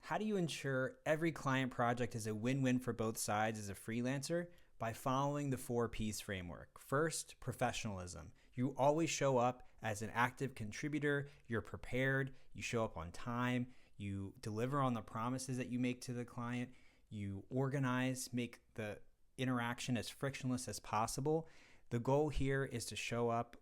How do you ensure every client project is a win-win for both sides as a freelancer? By following the 4Ps framework. First, professionalism. You always show up as an active contributor, you're prepared, you show up on time, you deliver on the promises that you make to the client, you organize, make the interaction as frictionless as possible. The goal here is to show up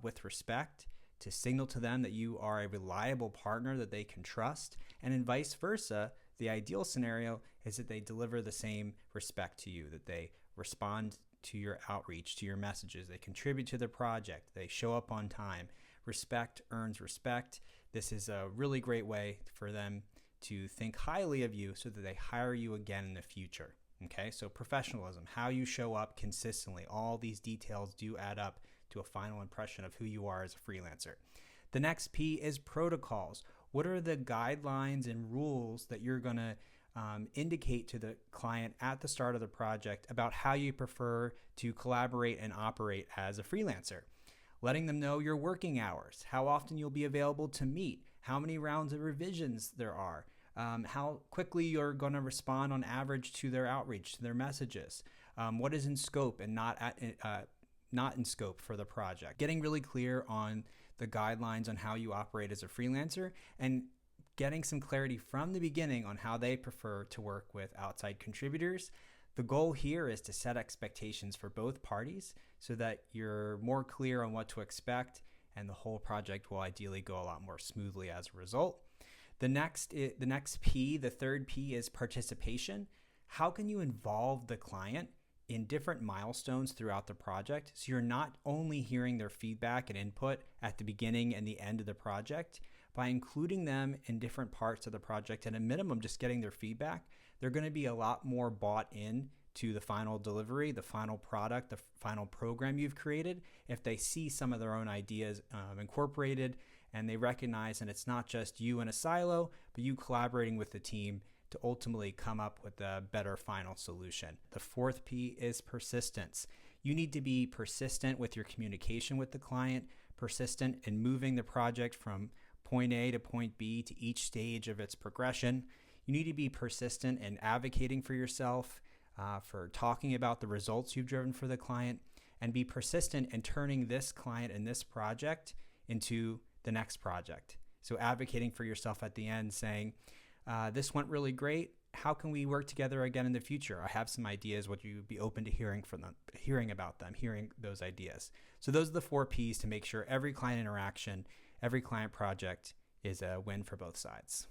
with respect, to signal to them that you are a reliable partner that they can trust, and in vice versa. The ideal scenario is that they deliver the same respect to you, that they respond to your outreach, to your messages, they contribute to the project, they show up on time. Respect earns respect. This is a really great way for them to think highly of you so that they hire you again in the future. Okay, so professionalism, how you show up consistently, all these details do add up to a final impression of who you are as a freelancer. The next P is protocols. What are the guidelines and rules that you're going to indicate to the client at the start of the project about how you prefer to collaborate and operate as a freelancer? Letting them know your working hours, how often you'll be available to meet, how many rounds of revisions there are, how quickly you're going to respond on average to their outreach, to their messages, what is in scope and not in scope for the project. Getting really clear on the guidelines on how you operate as a freelancer and getting some clarity from the beginning on how they prefer to work with outside contributors. The goal here is to set expectations for both parties so that you're more clear on what to expect and the whole project will ideally go a lot more smoothly as a result. The next P, the third P, is participation. How can you involve the client in different milestones throughout the project so you're not only hearing their feedback and input at the beginning and the end of the project? By including them in different parts of the project, at a minimum just getting their feedback, they're going to be a lot more bought in to the final delivery, the final product, the final program you've created, if they see some of their own ideas incorporated and they recognize that it's not just you in a silo, but you collaborating with the team to ultimately come up with a better final solution. The fourth P is persistence. You need to be persistent with your communication with the client, persistent in moving the project from point A to point B to each stage of its progression. You need to be persistent in advocating for yourself, for talking about the results you've driven for the client, and be persistent in turning this client and this project into the next project. So advocating for yourself at the end, saying, this went really great. How can we work together again in the future? I have some ideas. Would you be open to hearing about them, hearing those ideas? So those are the 4Ps to make sure every client interaction, every client project is a win for both sides.